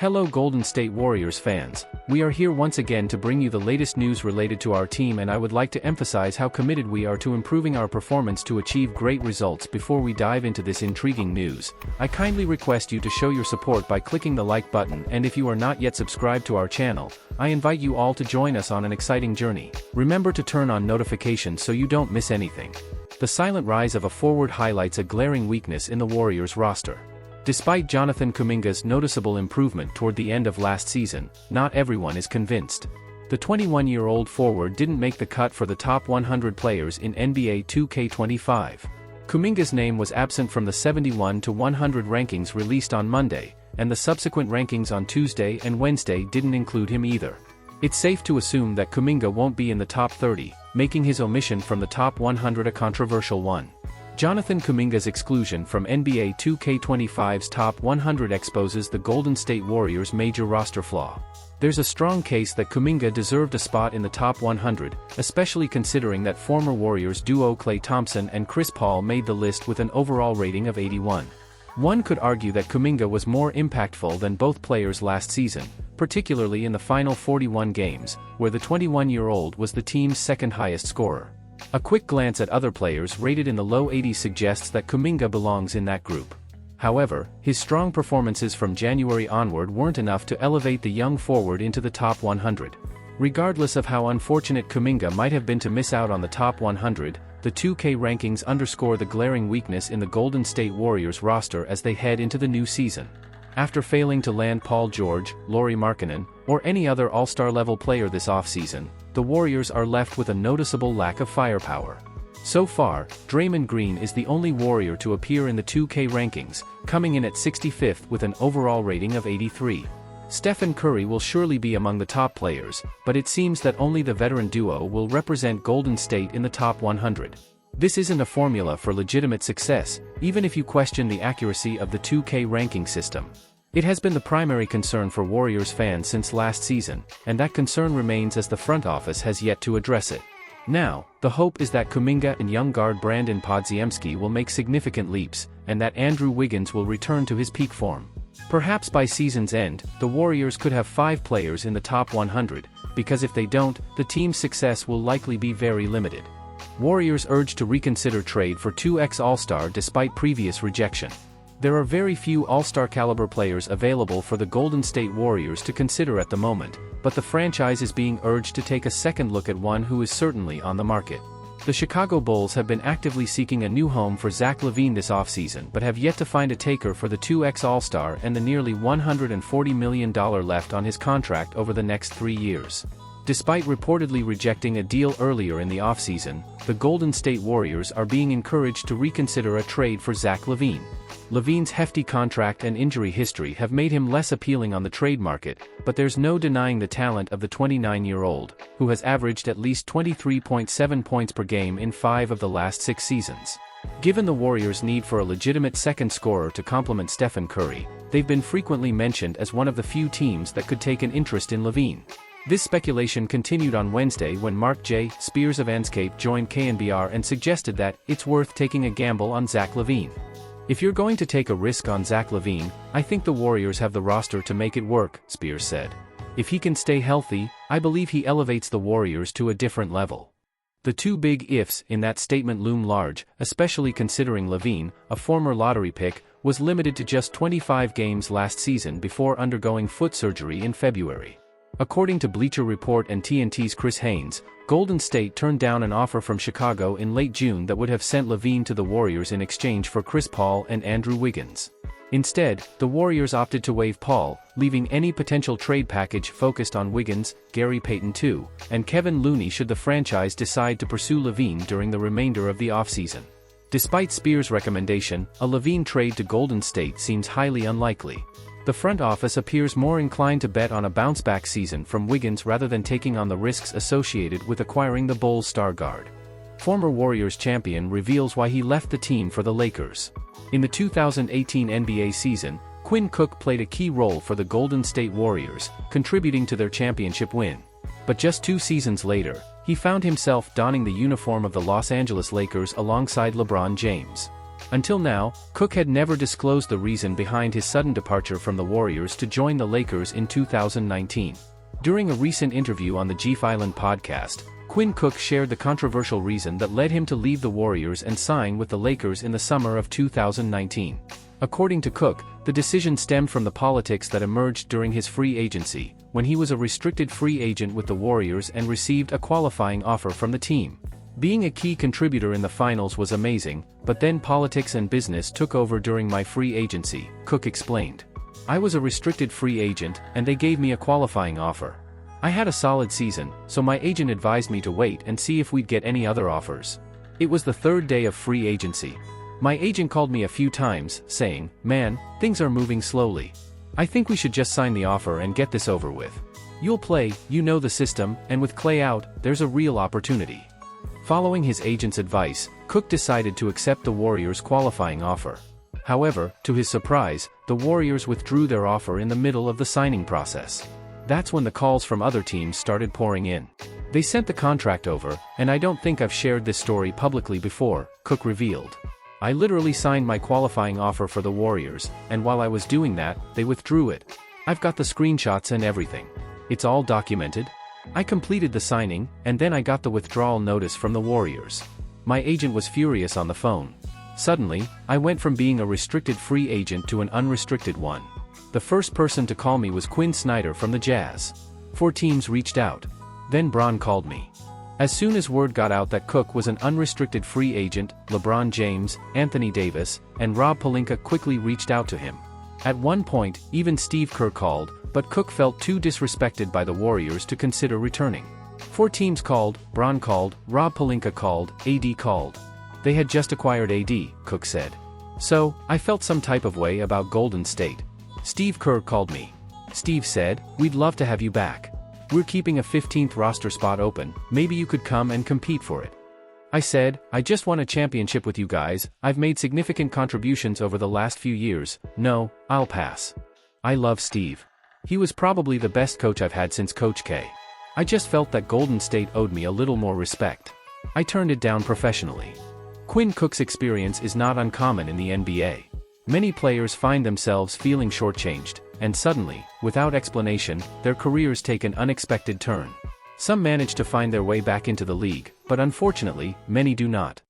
Hello Golden State Warriors fans, we are here once again to bring you the latest news related to our team, and I would like to emphasize how committed we are to improving our performance to achieve great results. Before we dive into this intriguing news, I kindly request you to show your support by clicking the like button, and if you are not yet subscribed to our channel, I invite you all to join us on an exciting journey. Remember to turn on notifications so you don't miss anything. The silent rise of a forward highlights a glaring weakness in the Warriors roster. Despite Jonathan Kuminga's noticeable improvement toward the end of last season, not everyone is convinced. The 21-year-old forward didn't make the cut for the top 100 players in NBA 2K25. Kuminga's name was absent from the 71 to 100 rankings released on Monday, and the subsequent rankings on Tuesday and Wednesday didn't include him either. It's safe to assume that Kuminga won't be in the top 30, making his omission from the top 100 a controversial one. Jonathan Kuminga's exclusion from NBA 2K25's top 100 exposes the Golden State Warriors' major roster flaw. There's a strong case that Kuminga deserved a spot in the top 100, especially considering that former Warriors duo Klay Thompson and Chris Paul made the list with an overall rating of 81. One could argue that Kuminga was more impactful than both players last season, particularly in the final 41 games, where the 21-year-old was the team's second highest scorer. A quick glance at other players rated in the low 80s suggests that Kuminga belongs in that group. However, his strong performances from January onward weren't enough to elevate the young forward into the top 100. Regardless of how unfortunate Kuminga might have been to miss out on the top 100, the 2K rankings underscore the glaring weakness in the Golden State Warriors roster as they head into the new season. After failing to land Paul George, Lauri Markkanen, or any other all-star level player this offseason, the Warriors are left with a noticeable lack of firepower. So far, Draymond Green is the only Warrior to appear in the 2K rankings, coming in at 65th with an overall rating of 83. Stephen Curry will surely be among the top players, but it seems that only the veteran duo will represent Golden State in the top 100. This isn't a formula for legitimate success, even if you question the accuracy of the 2K ranking system. It has been the primary concern for Warriors fans since last season, and that concern remains as the front office has yet to address it. Now, the hope is that Kuminga and young guard Brandon Podziemski will make significant leaps, and that Andrew Wiggins will return to his peak form. Perhaps by season's end, the Warriors could have 5 players in the top 100, because if they don't, the team's success will likely be very limited. Warriors urge to reconsider trade for 2X All-Star despite previous rejection. There are very few All-Star caliber players available for the Golden State Warriors to consider at the moment, but the franchise is being urged to take a second look at one who is certainly on the market. The Chicago Bulls have been actively seeking a new home for Zach LaVine this offseason but have yet to find a taker for the 2X All-Star and the nearly $140 million left on his contract over the next 3 years. Despite reportedly rejecting a deal earlier in the offseason, the Golden State Warriors are being encouraged to reconsider a trade for Zach LaVine. LaVine's hefty contract and injury history have made him less appealing on the trade market, but there's no denying the talent of the 29-year-old, who has averaged at least 23.7 points per game in 5 of the last 6 seasons. Given the Warriors' need for a legitimate second scorer to complement Stephen Curry, they've been frequently mentioned as one of the few teams that could take an interest in LaVine. This speculation continued on Wednesday when Mark J. Spears of Enscape joined KNBR and suggested that it's worth taking a gamble on Zach LaVine. "If you're going to take a risk on Zach LaVine, I think the Warriors have the roster to make it work," Spears said. "If he can stay healthy, I believe he elevates the Warriors to a different level." The two big ifs in that statement loom large, especially considering LaVine, a former lottery pick, was limited to just 25 games last season before undergoing foot surgery in February. According to Bleacher Report and TNT's Chris Haynes, Golden State turned down an offer from Chicago in late June that would have sent LaVine to the Warriors in exchange for Chris Paul and Andrew Wiggins. Instead, the Warriors opted to waive Paul, leaving any potential trade package focused on Wiggins, Gary Payton II, and Kevin Looney should the franchise decide to pursue LaVine during the remainder of the offseason. Despite Spears' recommendation, a LaVine trade to Golden State seems highly unlikely. The front office appears more inclined to bet on a bounce-back season from Wiggins rather than taking on the risks associated with acquiring the Bulls' star guard. Former Warriors champion reveals why he left the team for the Lakers. In the 2018 NBA season, Quinn Cook played a key role for the Golden State Warriors, contributing to their championship win. But just 2 seasons later, he found himself donning the uniform of the Los Angeles Lakers alongside LeBron James. Until now, Cook had never disclosed the reason behind his sudden departure from the Warriors to join the Lakers in 2019. During a recent interview on the Jeff Island podcast, Quinn Cook shared the controversial reason that led him to leave the Warriors and sign with the Lakers in the summer of 2019. According to Cook, the decision stemmed from the politics that emerged during his free agency, when he was a restricted free agent with the Warriors and received a qualifying offer from the team. Being a key contributor in the finals was amazing, but then politics and business took over during my free agency, Cook explained. I was a restricted free agent, and they gave me a qualifying offer. I had a solid season, so my agent advised me to wait and see if we'd get any other offers. It was the third day of free agency. My agent called me a few times, saying, "Man, things are moving slowly. I think we should just sign the offer and get this over with. You'll play, you know the system, and with Clay out, there's a real opportunity." Following his agent's advice, Cook decided to accept the Warriors' qualifying offer. However, to his surprise, the Warriors withdrew their offer in the middle of the signing process. That's when the calls from other teams started pouring in. They sent the contract over, and I don't think I've shared this story publicly before, Cook revealed. I literally signed my qualifying offer for the Warriors, and while I was doing that, they withdrew it. I've got the screenshots and everything. It's all documented. I completed the signing, and then I got the withdrawal notice from the Warriors. My agent was furious on the phone. Suddenly, I went from being a restricted free agent to an unrestricted one. The first person to call me was Quinn Snyder from the Jazz. 4 teams reached out. Then Bron called me. As soon as word got out that Cook was an unrestricted free agent, LeBron James, Anthony Davis, and Rob Pelinka quickly reached out to him. At one point, even Steve Kerr called, but Cook felt too disrespected by the Warriors to consider returning. 4 teams called, Bron called, Rob Pelinka called, AD called. They had just acquired AD, Cook said. So, I felt some type of way about Golden State. Steve Kerr called me. Steve said, "We'd love to have you back. We're keeping a 15th roster spot open, maybe you could come and compete for it." I said, "I just won a championship with you guys, I've made significant contributions over the last few years, no, I'll pass." I love Steve. He was probably the best coach I've had since Coach K. I just felt that Golden State owed me a little more respect. I turned it down professionally. Quinn Cook's experience is not uncommon in the NBA. Many players find themselves feeling shortchanged, and suddenly, without explanation, their careers take an unexpected turn. Some manage to find their way back into the league, but unfortunately, many do not.